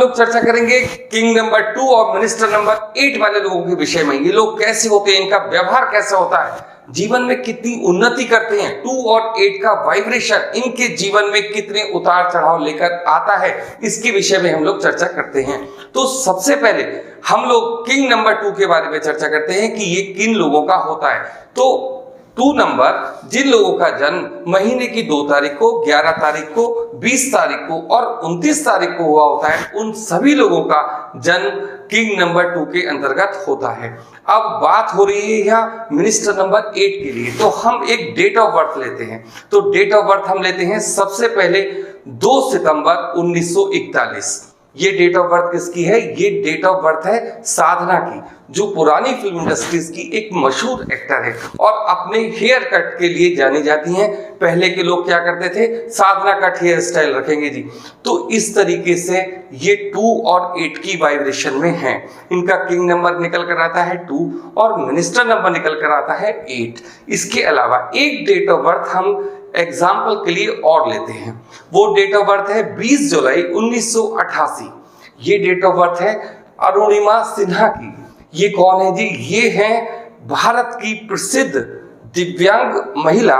लोग चर्चा करेंगे किंग नंबर 2 और मिनिस्टर नंबर 8 वाले लोगों के विषय में। ये लोग कैसे होते हैं, इनका व्यवहार कैसा होता है, जीवन में कितनी उन्नति करते हैं, 2 और 8 का वाइब्रेशन इनके जीवन में कितने उतार चढ़ाव लेकर आता है, इसके विषय में हम लोग चर्चा करते हैं। तो सबसे पहले हम लोग किंग नंबर 2 के बारे में चर्चा करते हैं कि ये किन लोगों का होता है। तो 2 नंबर जिन लोगों का जन्म महीने की 2 तारीख को, 11 तारीख को, 20 तारीख को और 29 तारीख को हुआ होता है, उन सभी लोगों का जन्म किंग नंबर 2 के अंतर्गत होता है। अब बात हो रही है यहाँ मिनिस्टर नंबर 8 के लिए, तो हम एक डेट ऑफ बर्थ लेते हैं। तो डेट ऑफ बर्थ हम लेते हैं सबसे पहले 2 सितंबर 1941। ये डेट ऑफ बर्थ किसकी है? ये डेट ऑफ बर्थ है साधना की, जो पुरानी फिल्म इंडस्ट्रीज की एक मशहूर एक्टर है और अपने हेयर कट के लिए जानी जाती हैं। पहले के लोग क्या करते थे, साधना कट हेयर स्टाइल रखेंगे जी। तो इस तरीके से ये 2 और 8 की वाइब्रेशन में है। इनका किंग नंबर निकल कर आता है 2 और मिनिस्टर नंबर निकल कर आता है 8। इसके अलावा एक डेट ऑफ बर्थ हम एग्जाम्पल के लिए और लेते हैं। वो डेट ऑफ बर्थ है 20 जुलाई 1988। ये डेट ऑफ बर्थ है अरुणिमा सिन्हा की। ये कौन है जी? ये है भारत की प्रसिद्ध दिव्यांग महिला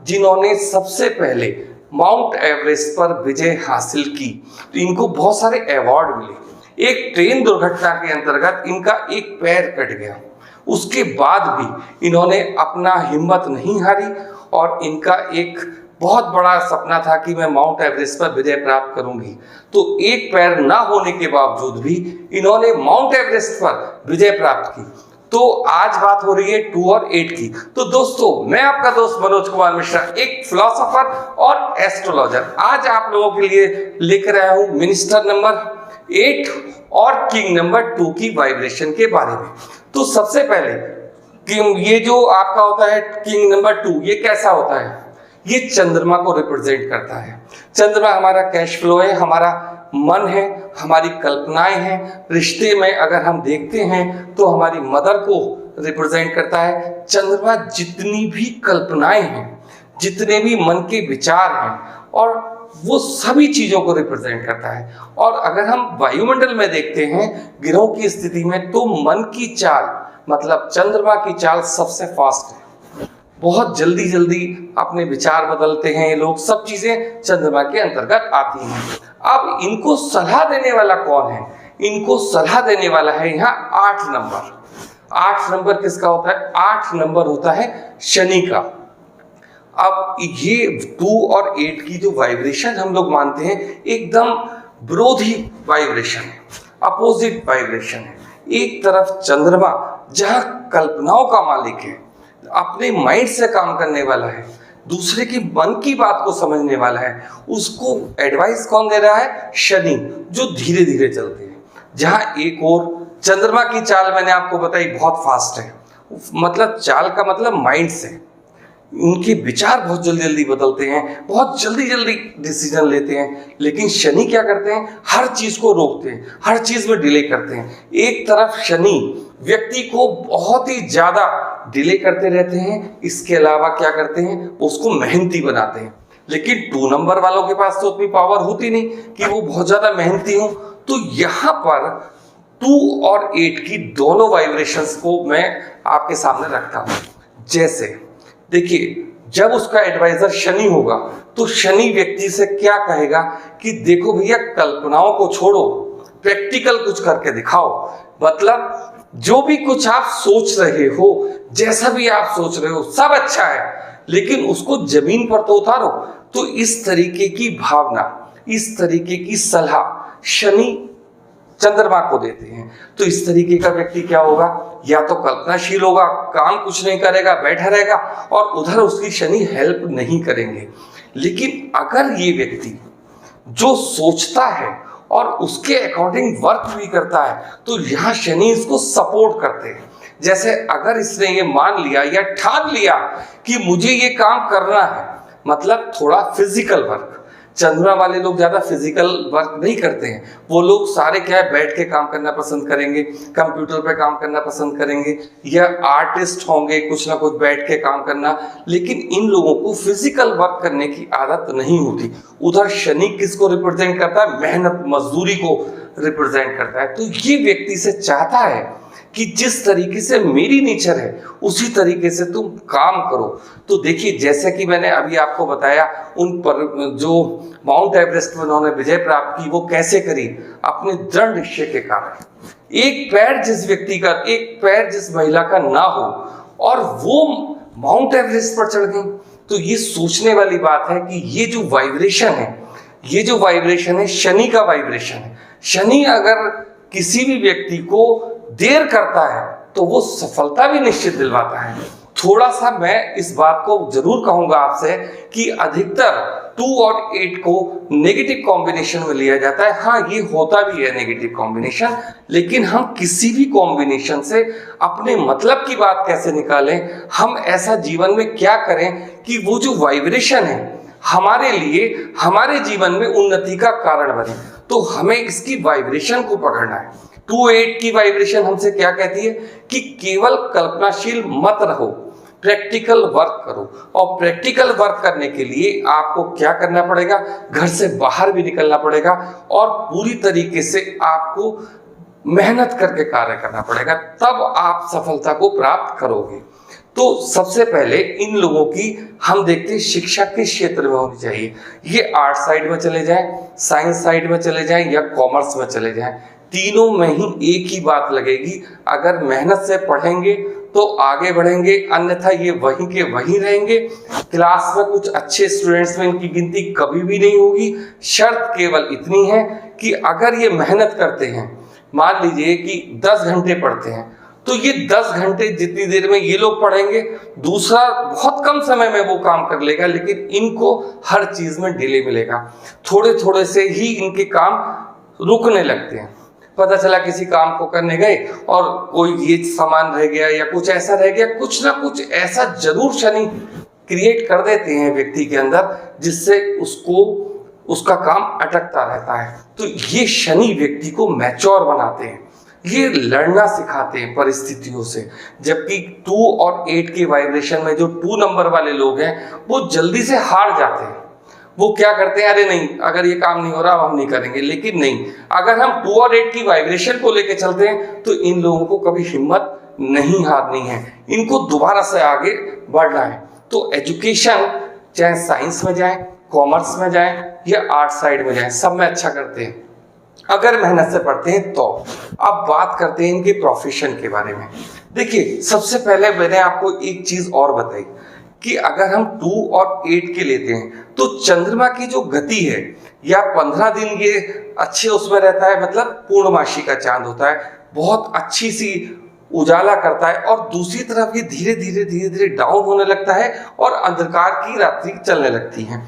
जिन्होंने सबसे पहले माउंट एवरेस्ट पर विजय हासिल की। तो इनको बहुत सारे अवार्ड मिले। एक ट्रेन दुर्घटना के अंतर्गत इनका एक पैर कट गया, उसके बाद भी इन्होंने अपना हिम्मत नहीं हारी और इनका एक बहुत बड़ा सपना था कि मैं माउंट एवरेस्ट पर विजय प्राप्त करूंगी। तो एक पैर ना होने के बावजूद भी इन्होंने माउंट एवरेस्ट पर विजय प्राप्त की। तो आज बात हो रही है 2 और 8 की। तो दोस्तों, मैं आपका दोस्त मनोज कुमार मिश्रा, एक फिलोसोफर और एस्ट्रोलॉजर, आज आप लोगों के लिए लेकर आया हूं मिनिस्टर नंबर 8 और किंग नंबर 2 की वाइब्रेशन के बारे में। तो सबसे पहले ये जो आपका होता है किंग नंबर 2, ये कैसा होता है? ये चंद्रमा को रिप्रेजेंट करता है। चंद्रमा हमारा कैश फ्लो है, हमारा मन है, हमारी कल्पनाएं हैं। रिश्ते में अगर हम देखते हैं तो हमारी मदर को रिप्रेजेंट करता है। चंद्रमा जितनी भी कल्पनाएं हैं, जितने भी मन के विचार हैं, और वो सभी चीजों को रिप्रेजेंट करता है। और अगर हम वायुमंडल में देखते हैं ग्रहों की स्थिति में, तो मन की चाल मतलब चंद्रमा की चाल सबसे फास्ट है। बहुत जल्दी जल्दी अपने विचार बदलते हैं ये लोग। सब चीजें चंद्रमा के अंतर्गत आती हैं। अब इनको सलाह देने वाला कौन है? इनको सलाह देने वाला है यहाँ 8 नंबर। 8 नंबर किसका होता है? 8 नंबर होता है शनि का। अब ये 2 और 8 की जो वाइब्रेशन हम लोग मानते हैं, एकदम विरोधी वाइब्रेशन है, अपोजिट वाइब्रेशन है। एक तरफ चंद्रमा जहां कल्पनाओं का मालिक है, अपने माइंड से काम करने वाला है, दूसरे की मन की बात को समझने वाला है, उसको एडवाइस कौन दे रहा है? शनि, जो धीरे धीरे चलते हैं। जहां एक और चंद्रमा की चाल मैंने आपको बताई बहुत फास्ट है, मतलब चाल का मतलब माइंड से। उनके विचार बहुत जल्दी जल्दी बदलते हैं, बहुत जल्दी जल्दी डिसीजन लेते हैं। लेकिन शनि क्या करते हैं? हर चीज को रोकते हैं, हर चीज में डिले करते हैं। एक तरफ शनि व्यक्ति को बहुत ही ज्यादा डिले करते रहते हैं, इसके अलावा क्या करते हैं? उसको मेहनती बनाते हैं। लेकिन 2 नंबर वालों के पास तो उतनी पावर होती नहीं कि वो बहुत ज्यादा मेहनती हो। तो यहाँ पर 2 और 8 की दोनों वाइब्रेशंस को मैं आपके सामने रखता हूँ। जैसे देखिए, जब उसका एडवाइजर शनि होगा तो शनि व्यक्ति से क्या कहेगा कि देखो भैया, कल्पनाओं को छोड़ो, प्रैक्टिकल कुछ करके दिखाओ। मतलब जो भी कुछ आप सोच रहे हो, जैसा भी आप सोच रहे हो, सब अच्छा है, लेकिन उसको जमीन पर तो उतारो। तो इस तरीके की भावना, इस तरीके की सलाह शनि चंद्रमा को देते हैं। तो इस तरीके का व्यक्ति क्या होगा? या तो कल्पनाशील होगा, काम कुछ नहीं करेगा, बैठा रहेगा, और उधर उसकी शनि हेल्प नहीं करेंगे। लेकिन अगर ये व्यक्ति जो सोचता है और उसके अकॉर्डिंग वर्क भी करता है, तो यहाँ शनि इसको सपोर्ट करते हैं। जैसे अगर इसने ये मान लिया या ठान लिया कि मुझे ये काम करना है, मतलब थोड़ा फिजिकल वर्क, चंद्रमा वाले लोग ज्यादा फिजिकल वर्क नहीं करते हैं। वो लोग सारे क्या है, बैठ के काम करना पसंद करेंगे, कंप्यूटर पे काम करना पसंद करेंगे, या आर्टिस्ट होंगे, कुछ ना कुछ बैठ के काम करना। लेकिन इन लोगों को फिजिकल वर्क करने की आदत नहीं होती। उधर शनि किसको रिप्रेजेंट करता है? मेहनत, मजदूरी को रिप्रेजेंट करता है। तो ये व्यक्ति से चाहता है कि जिस तरीके से मेरी नेचर है उसी तरीके से तुम काम करो। तो देखिए, जैसे कि मैंने अभी आपको बताया, उन पर जो माउंट एवरेस्ट में उन्होंने विजय प्राप्त की, वो कैसे करी? अपने दृढ़ निश्चय के कारण। एक पैर जिस व्यक्ति का, एक पैर जिस महिला का ना हो और वो माउंट एवरेस्ट पर चढ़ गई, तो ये सोचने वाली बात है कि ये जो वाइब्रेशन है, ये जो वाइब्रेशन है शनि का वाइब्रेशन है। शनि अगर किसी भी व्यक्ति को देर करता है तो वो सफलता भी निश्चित दिलवाता है। थोड़ा सा मैं इस बात को जरूर कहूंगा आपसे कि अधिकतर 2 और 8 को नेगेटिव कॉम्बिनेशन में लिया जाता है। हाँ, ये होता भी है नेगेटिव कॉम्बिनेशन, लेकिन हम किसी भी कॉम्बिनेशन से अपने मतलब की बात कैसे निकालें, हम ऐसा जीवन में क्या करें कि वो जो वाइब्रेशन है हमारे लिए, हमारे जीवन में उन्नति का कारण बने। तो हमें इसकी वाइब्रेशन को पकड़ना है। 2-8 की वाइब्रेशन हमसे क्या कहती है कि केवल कल्पनाशील मत रहो, प्रैक्टिकल वर्क करो। और प्रैक्टिकल वर्क करने के लिए आपको क्या करना पड़ेगा? घर से बाहर भी निकलना पड़ेगा और पूरी तरीके से आपको मेहनत करके कार्य करना पड़ेगा, तब आप सफलता को प्राप्त करोगे। तो सबसे पहले इन लोगों की हम देखते हैं शिक्षा किस क्षेत्र में होनी चाहिए। ये आर्ट साइड में चले जाएं, साइंस साइड में चले जाएं या कॉमर्स में चले जाएं, तीनों में ही एक ही बात लगेगी। अगर मेहनत से पढ़ेंगे तो आगे बढ़ेंगे, अन्यथा ये वहीं के वहीं रहेंगे। क्लास में कुछ अच्छे स्टूडेंट्स में इनकी गिनती कभी भी नहीं होगी। शर्त केवल इतनी है कि अगर ये मेहनत करते हैं, मान लीजिए कि 10 घंटे पढ़ते हैं, तो ये 10 घंटे जितनी देर में ये लोग पढ़ेंगे, दूसरा बहुत कम समय में वो काम कर लेगा, लेकिन इनको हर चीज में डिले मिलेगा। थोड़े थोड़े से ही इनके काम रुकने लगते हैं। पता चला किसी काम को करने गए और कोई ये सामान रह गया या कुछ ऐसा रह गया, कुछ ना कुछ ऐसा जरूर शनि क्रिएट कर देते हैं व्यक्ति के अंदर, जिससे उसका काम अटकता रहता है। तो ये शनि व्यक्ति को मैच्योर बनाते हैं, ये लड़ना सिखाते हैं परिस्थितियों से। जबकि 2 और 8 के वाइब्रेशन में जो 2 नंबर वाले लोग हैं वो जल्दी से हार जाते हैं। वो क्या करते हैं, अरे नहीं, अगर ये काम नहीं हो रहा हम नहीं करेंगे। लेकिन नहीं, अगर हम 2 और 8 की वाइब्रेशन को लेकर चलते हैं तो इन लोगों को कभी हिम्मत नहीं हारनी है, इनको दोबारा से आगे बढ़ना है। तो एजुकेशन, चाहे साइंस में जाए, कॉमर्स में जाए या आर्ट साइड में जाए, सब में अच्छा करते हैं अगर मेहनत से पढ़ते हैं तो। अब बात करते हैं इनके प्रोफेशन के बारे में। देखिए, सबसे पहले मैंने आपको एक चीज और बताई कि अगर हम 2 और 8 के लेते हैं तो चंद्रमा की जो गति है, या 15 दिन ये अच्छे उसमें रहता है, मतलब पूर्णमासी का चांद होता है, बहुत अच्छी सी उजाला करता है, और दूसरी तरफ ये धीरे धीरे डाउन होने लगता है और अंधकार की रात्रि चलने लगती है।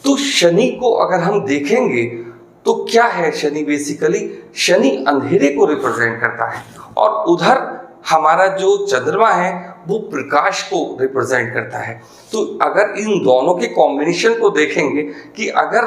तो शनि को अगर हम देखेंगे तो क्या है शनि? बेसिकली शनि अंधेरे को रिप्रेजेंट करता है, और उधर हमारा जो चंद्रमा है वो प्रकाश को रिप्रेजेंट करता है। तो अगर इन दोनों के कॉम्बिनेशन को देखेंगे कि अगर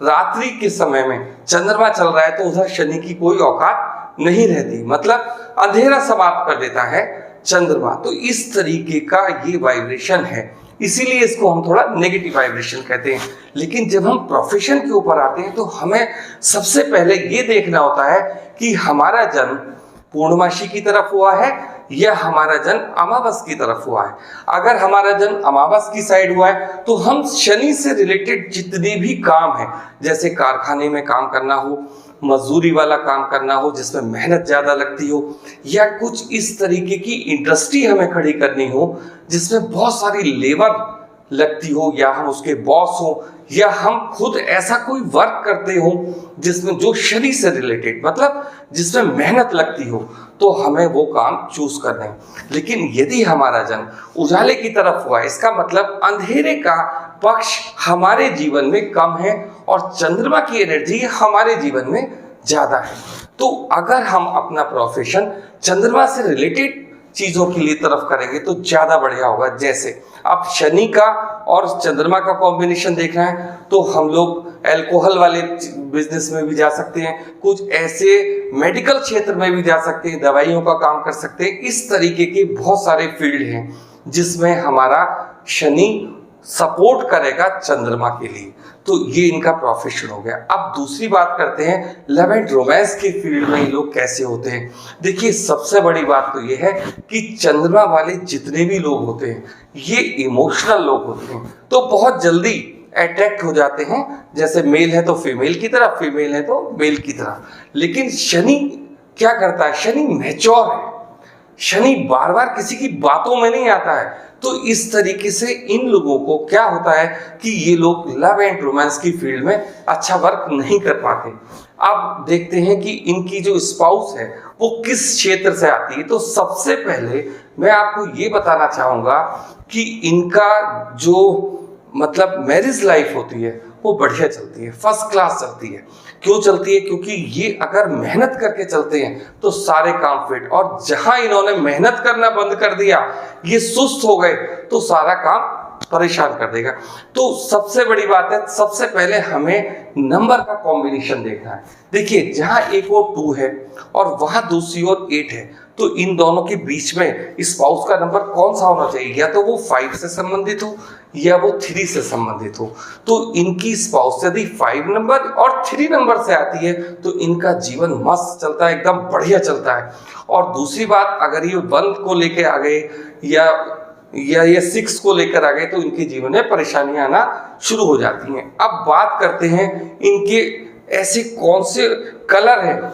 रात्रि के समय में चंद्रमा चल रहा है तो उधर शनि की कोई औकात नहीं रहती, मतलब अंधेरा समाप्त कर देता है चंद्रमा। तो इस तरीके का ये वाइब्रेशन है, इसीलिए इसको हम थोड़ा नेगेटिव वाइब्रेशन कहते हैं। लेकिन जब हम प्रोफेशन के ऊपर आते हैं तो हमें सबसे पहले ये देखना होता है कि हमारा जन्म पूर्णमासी की तरफ हुआ है या हमारा जन्म अमावस की तरफ हुआ है। अगर हमारा जन्म अमावस की साइड हुआ है तो हम शनि से रिलेटेड जितने भी काम हैं, जैसे कारखाने में काम करना हो, मजदूरी वाला काम करना हो जिसमें मेहनत ज्यादा लगती हो, या कुछ इस तरीके की इंडस्ट्री हमें खड़ी करनी हो जिसमें बहुत सारी लेबर लगती हो, या हम उसके बॉस हो, या हम खुद ऐसा कोई वर्क करते हो जिसमें जो शनि से रिलेटेड, मतलब जिसमें मेहनत लगती हो, तो हमें वो काम चूज करना है। लेकिन यदि हमारा जन्म उजाले की तरफ हुआ, इसका मतलब अंधेरे का पक्ष हमारे जीवन में कम है और चंद्रमा की एनर्जी हमारे जीवन में ज्यादा है। तो अगर हम अपना प्रोफेशन चंद्रमा से रिलेटेड चीजों के लिए तरफ करेंगे तो ज्यादा बढ़िया होगा। जैसे अब शनि का और चंद्रमा का कॉम्बिनेशन देखना है तो हम लोग अल्कोहल वाले बिजनेस में भी जा सकते हैं, कुछ ऐसे मेडिकल क्षेत्र में भी जा सकते हैं, दवाइयों का काम कर सकते हैं। इस तरीके के बहुत सारे फील्ड हैं जिसमें हमारा शनि सपोर्ट करेगा चंद्रमा के लिए। तो ये इनका प्रोफेशन हो गया। अब दूसरी बात करते हैं लव एंड रोमांस के फील्ड में ये लोग कैसे होते हैं। देखिए सबसे बड़ी बात तो ये है कि चंद्रमा वाले जितने भी लोग होते हैं ये इमोशनल लोग होते हैं, तो बहुत जल्दी अट्रैक्ट हो जाते हैं। जैसे मेल है तो फीमेल की तरह, फीमेल है तो मेल की तरह। लेकिन शनि क्या करता है, शनि मैच्योर है, शनि बार बार किसी की बातों में नहीं आता है। तो इस तरीके से इन लोगों को क्या होता है कि ये लोग लव एंड रोमांस की फील्ड में अच्छा वर्क नहीं कर पाते। अब देखते हैं कि इनकी जो स्पाउस है वो किस क्षेत्र से आती है। तो सबसे पहले मैं आपको ये बताना चाहूंगा कि इनका जो मतलब मैरिज लाइफ होती है वो बढ़िया चलती है, फर्स्ट क्लास चलती है। क्यों चलती है? क्योंकि ये अगर मेहनत करके चलते हैं तो सारे काम फिट, और जहां इन्होंने मेहनत करना बंद कर दिया, ये सुस्त हो गए, तो सारा काम परेशान कर देगा। तो सबसे बड़ी बात है, सबसे पहले हमें नंबर का कॉम्बिनेशन देखना है। देखिए जहां एक और 2 है और वहां दूसरी ओर 8 है, तो इन दोनों के बीच में स्पाउस का नंबर कौन सा होना चाहिए? या तो वो 5 से संबंधित हो या वो 3 से संबंधित हो। तो इनकी स्पाउस यदि 5 नंबर और 3 नंबर से आती है तो इनका जीवन मस्त चलता है, एकदम बढ़िया चलता है। और दूसरी बात, अगर ये 1 को लेके आ गए या ये 6 को लेकर आ गए तो इनके जीवन में परेशानियां आना शुरू हो जाती हैं। अब बात करते हैं इनके ऐसे कौन से कलर हैं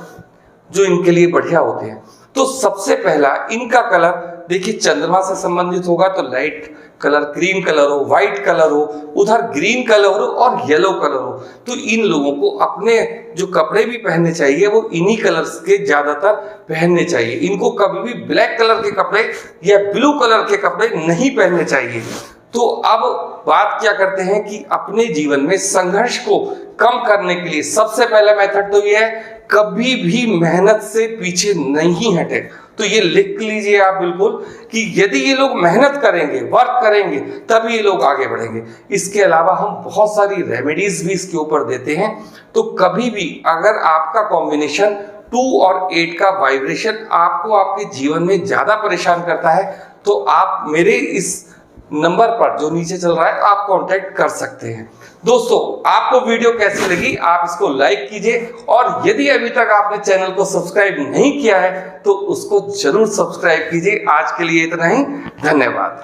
जो इनके लिए बढ़िया होते हैं। तो सबसे पहला इनका कलर देखिए चंद्रमा से संबंधित होगा तो लाइट कलर, क्रीम कलर हो, व्हाइट कलर हो, उधर ग्रीन कलर हो और येलो कलर हो। तो इन लोगों को अपने जो कपड़े भी पहनने चाहिए वो इन्हीं कलर्स के ज्यादातर पहनने चाहिए। इनको कभी भी ब्लैक कलर के कपड़े या ब्लू कलर के कपड़े नहीं पहनने चाहिए। तो अब बात क्या करते हैं कि अपने जीवन में संघर्ष को कम करने के लिए सबसे पहला मेथड तो ये है, कभी भी मेहनत से पीछे नहीं हटे। तो ये लिख लीजिए आप बिल्कुल कि यदि ये लोग मेहनत करेंगे, वर्क करेंगे, तभी ये लोग आगे बढ़ेंगे। इसके अलावा हम बहुत सारी रेमेडीज भी इसके ऊपर देते हैं। तो कभी भी अगर आपका कॉम्बिनेशन 2 और 8 का वाइब्रेशन आपको आपके जीवन में ज्यादा परेशान करता है तो आप मेरे इस नंबर पर जो नीचे चल रहा है आप कांटेक्ट कर सकते हैं। दोस्तों आपको वीडियो कैसी लगी आप इसको लाइक कीजिए, और यदि अभी तक आपने चैनल को सब्सक्राइब नहीं किया है तो उसको जरूर सब्सक्राइब कीजिए। आज के लिए इतना ही, धन्यवाद।